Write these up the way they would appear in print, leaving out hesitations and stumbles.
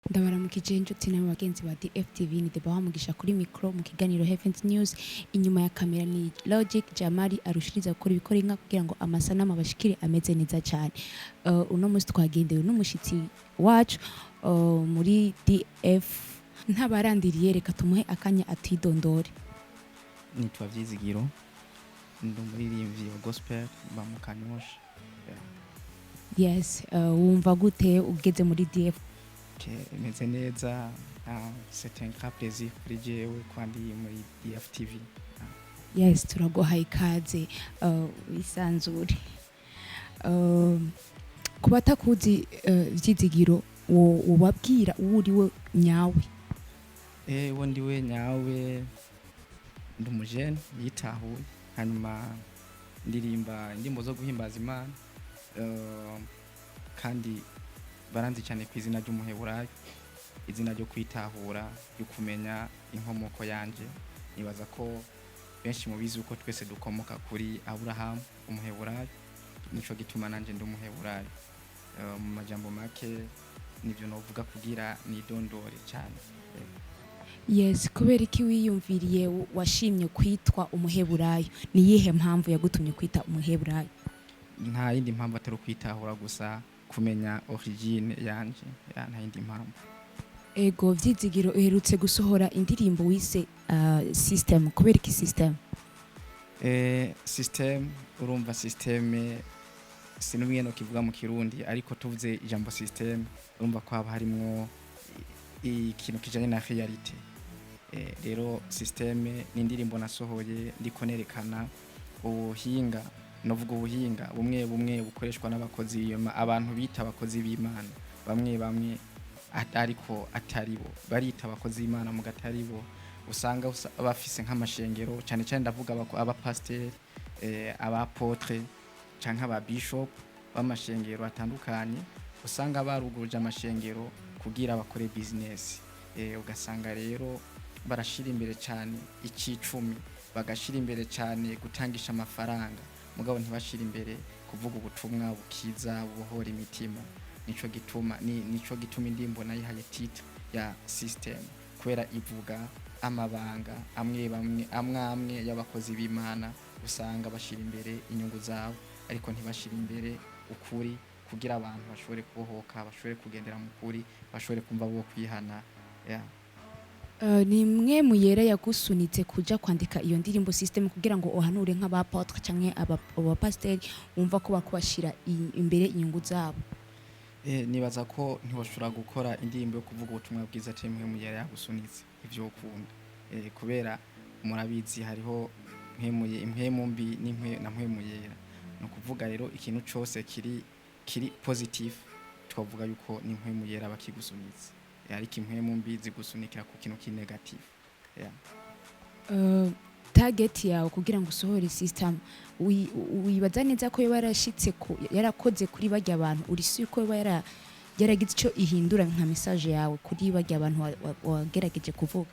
Ndabaramukije inshuti na bagenzi ba DFTV ni debaha mugisha kuri micro mu kiganiro Heavens News. Inyuma ya kamera ni Logic Jamari arushiriza gukora ibikora inka kugira ngo amasanamu abashikire ameze neza cyane. Uno musi twagendewe n'umushitsi wacu muri DF ntabarandiriye, reka tumuhe akanya atidondore. Nitwa vyizigiro, ndi umuririmvyi wa gospel ba mu Kanyosha. Yes, wumva gute ugeze muri DF? Imeze neza, c'est un grand plaisir kuri jewe kwandi muri DFTV. Yes, turaguhaye ikaze wisanzure. Kuba takuzi vyizigiro wobabwira uwuriwe nyawe? Wo ndiwe nyawe ndi umujene yitahuye, hanyuma ndirimba indimbo zo guhimbaza Imana, kandi baranzi cyane ku izina ry'umuheburayo, izina ryo kwitahura, ryo kumenya inkomoko yanje. Nibaza ko benshi mubizi uko twese dukomoka kuri Abraham umuheburayo, nico gituma nanje ndi umuheburayo. Mu majambo make nivyo novuga kugira nidondore cyane. Yes, kubera iki wiyumviriye washimye kwitwa umuheburayo? Ni yihe mpamvu yagutumye kwita umuheburayo? Nta yindi mpamvu atari kwitahura gusa, kumenya origine yanje, nta yindi mpamvu. Ego vyizigiro uherutse gusohora indirimbo wise system. Kubera iki system? System, urumva system sinumwe no kivuga mu Kirundi, ariko tuvuze ijambo system urumva ko haba harimo ikintu kijanye na reality. Rero system ni indirimbo nasohoye ndiko nerekana ubuhinga, novuga ubuhinga bumwe bukoreshwa n'abakozi b'Imana, abantu bita abakozi b'Imana bamwe ariko atari bo, barita abakozi b'Imana mu gatari bo. Usanga bafise nk'amashengero, cyane cyane ndavuga abapasitori, abapotre canke ababishop b'amashengero atandukanye. Usanga baruguruje amashengero kugira bakore business, ugasanga rero barashira imbere cyane icicumi, bagashira imbere cyane gutangisha amafaranga, mugabo ntibashira imbere kuvuga ubutumwa bukiza buhora imitima. Nico gituma indimbo nayihaye titre ya system, kubera ivuga amabanga amwe y'abakozi b'Imana. Usanga bashira imbere inyungu zabo, ariko ntibashira imbere ukuri, kugira abantu bashobore kubohoka, bashobore kugendera mu kuri, bashobore kumva bo kwihana. Ni mwe muyera yagusunitse kuja kwandika iyo ndirimbo system kugira ngo ohanure nk'abapotre canke abapasiteri wumva ko bakubashira imbere inyungu zabo? Nibaza ko ntiwashobora gukora indirimbo yo kuvuga ubutumwa bwiza cyane muyera yagusunitse ivyo ukunda, kubera murabizi hariho impwemu mbi na mpwemu yera. No kuvuga rero ikintu cyose kiri positive twavuga yuko ni impwemu yera bakigusunitse, ariko impwemu mbi zigusunikira ku kintu ki negative. Target yawe kugira ngo usohore system wibaza neza ko yarashitse ko yarakoze kuri bajya abantu, urisi ko yaragize ico ihindura nka message yawe kuri bajya abantu wagerageje kuvuga?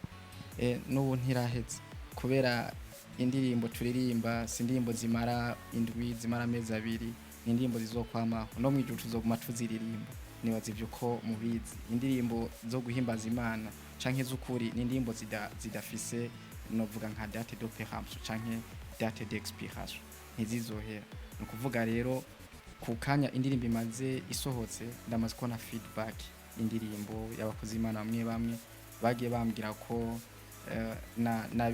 N'ubu ntiraheze, kubera indirimbo turirimba si indirimbo zimara indwi, zimara amezi abiri, ni indirimbo zizokwamaho no mwijuru tuzoguma tuziririmba. Nibaza ivyo ko mubizi, indirimbo zo guhimbaza Imana canke z'ukuri ni indirimbo zidafise novuga nka date d'opération canke date d'expiration, ntizizohera. No kuvuga rero ku kanya indirimbo imaze isohotse, ndamaze kubona feedback indirimbo y'abakozi b'Imana bamwe bagiye bambwira ko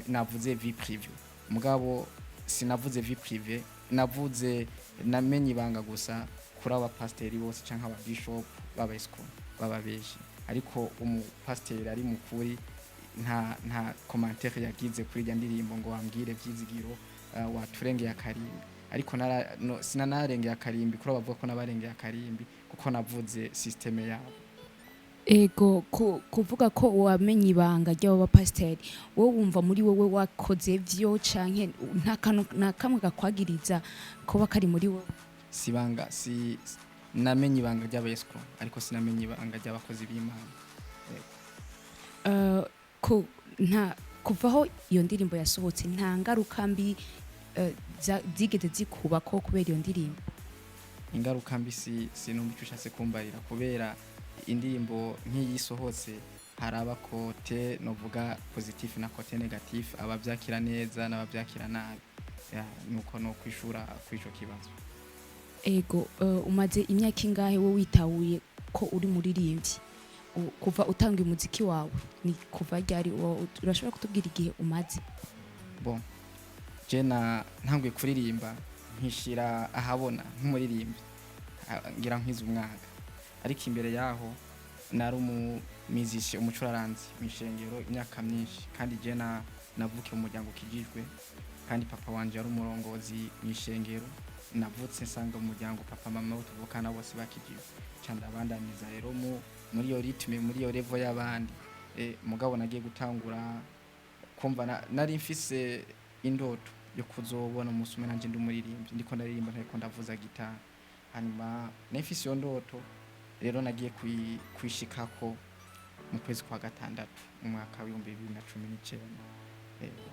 navuze vie privée, mugabo sinavuze vie privée, navuze namenye ibanga gusa kuri abapasiteri bose canke ababishop b'abayisiko bababeshi. Ariko umupasiteri ari mukuri nta commentaire yagize kuri ya ndirimbo ngo wambwire vyizigiro waturengeye akarimbi, ariko sinanarengeye akarimbi kuri bavuga ko nabarengeye akarimbi kuko navuze system yabo. Ego kuvuga ko wamenye ibanga ry'abapasiteri, wowe wumva muri wowe wakoze vyo canke nta kamwe gakwagiriza kuba kari muri wowe? Sibanga namenye ibanga ry'abayesiko, ariko sinamenye ibanga ry'abakozi b'Imana. Kuvaho iyo ndirimbo yasohotse nta ngaruka mbi zigeze zikubako kubera iyo ndirimbo? Ingaruka mbi sinumva icyo ushatse kumbarira, kubera indirimbo nk'iyisohotse haraba kote novuga positif na kote negatif abavyakira neza n'abavyakira nabi nuko no kwishura kwico kibazo. Ego umaze imyaka ingahe wo witahuye ko uri muririmbyi kuva utanga umuziki wawe ni kuva ryari urashobora kutubwira igihe umaze? Bon jena ntangwe kuririmba nkishira ahabona nk'umuririmbyi ngira nk'izo umwaka ariko imbere yaho nari umumizishe umucuraranzi mishengero imyaka myinshi kandi jena navuke mu muryango kijijwe kandi papa wanje yari umurongozi mishengero navutse nsanga mu muryango papa mama utuvukana bose bakijijwe cyanda abandaniza rero muri yo ritme muri yo level y'abandi mugabo nagiye gutangura kumva nari mfise indoto yo kuzobona umusumwe nanje ndumuririmbyi ndiko ndaririmba ntako ndavuza gitara hanyuma nefise yo ndoto rero nagiye kwishikako mu kwezi kwa gatandatu mu mwaka wa 2019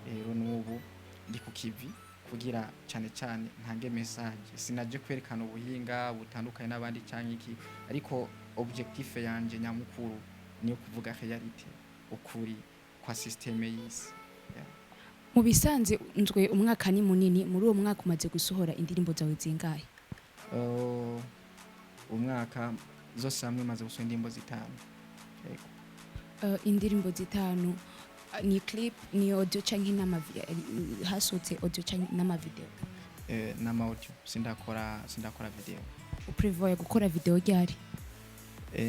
rero n'ubu ndi ku kivi kugira cyane cyane ntange message sinaje kwerekana ubuhinga butandukanye n'abandi cyangwa iki ariko objectif yanje nyamukuru niyo kuvuga reality ukuri kwa systeme y'isi. Mu bisanze nzwe umwaka ni munini muri uwo mwaka umaze gusohora indirimbo zawe zingahe? Umwaka zose hamwe maze gusohora indirimbo zitanu. Indirimbo zitanu ni clip ni audio canke n'ama hasutse audio canke n'ama video? N'ama audio sindakora video. Uprevoye gukora video ryari?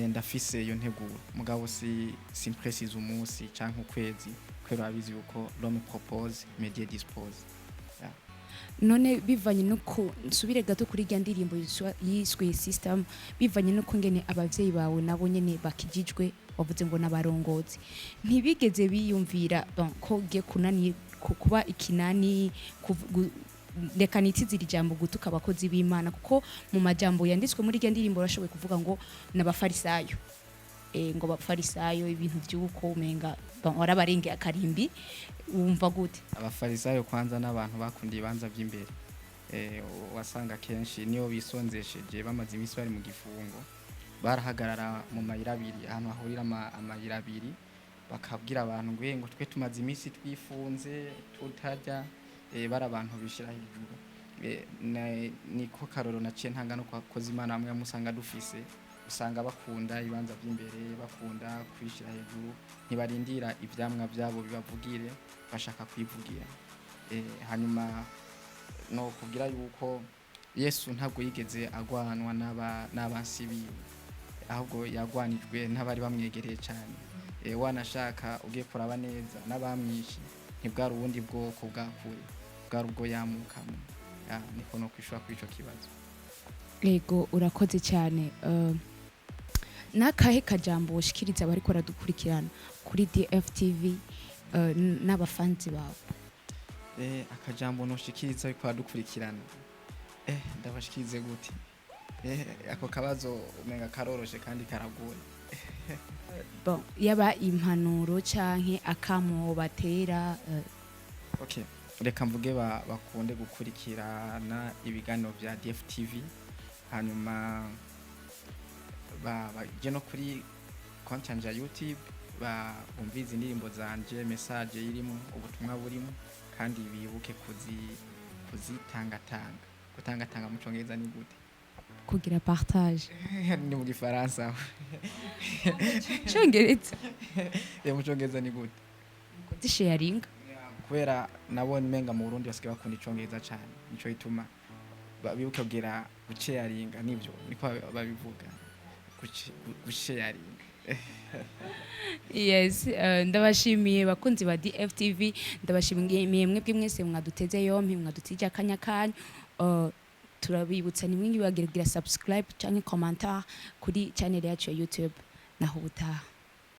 Ndafise iyo nteguro mugabo si précise umunsi canke ukwezi kwero abizi uko l'homme propose mais Dieu dispose. None bivanye nuko nsubire gato kuri rya ndirimbo yiswe system bivanye nuko ngene abavyeyi bawe nabo nyene bakijijwe bavuze ngo nabarongozi ntibigeze biyumvira ko giye kunani kuba ikinani reka nitizira ijambo gutuka abakozi b'Imana kuko mu majambo yanditswe muri rya ndirimbo rashoboye kuvuga ngo nabafarisayo ngo bapfarisayo ibintu by'uko umenga warabarenge akarimbi wumva gute? Abafarisayo kwanza n'abantu bakundiye ibanza by'imbere wasanga kenshi niyo bisonzesheje bamaze imisi bari mu gifungo barahagarara mu mayira abiri ahantu hahurira amayira abiri bakabwira abantu ngo twe tumaze imisi twifunze tutajya bara abantu bishira hejuru niko karoro naciye ntangano kwa kozi Imana amwe musanga dufise usanga bakunda ibanza by'imbere bakunda kwishira hejuru ntibarindira ivyamwa byabo bibavugire bashaka kwivugira hanyuma no kugira yuko Yesu ntabwo yigeze agwanwa n'abansi biwe ahubwo yagwanijwe n'abari bamwegereye cyane wanashaka ugiye kuraba neza n'abamwishi ntibwari ubundi bwoko bwakure bwari ubwo yamukamo niko no kwishura kwico kibazo. Ego urakoze cyane nakahe kajambo ushikiriza bari ko radukurikirana kuri DFTV n'abafanzi bawe? Akajambo no shikiriza bari ko radukurikirana ndabashikirize gute? Ako kabazo umenga karoroshe kandi karagoye. Bon yaba impanuro canke akamo batera Okay reka mvuge bakunde gukurikirana ibiganiro bya DFTV hanyuma baje no kuri content ya YouTube bumviza indirimbo zanje message irimo ubutumwa burimo kandi bibuke kuzitangatanga mu Congereza ni gute? Kugira partage ni mu Gifaransa. Congereza mu Congereza ni gute? Sharing kubera nabone menga mu Burundi basigaye bakunda Icongereza cyane nico ituma bibuke kugira gucaringa nivyo niko babivuga gusharinga. Yes ndabashimiye bakunzi ba DFTV ndabashimiye mwebwe mwese mwaduteze yompi mwadutije akanya kanyu turabibutsa nimwe ngibagira subscribe canke commentaire kuri channel yacu ya YouTube naho ubutaha.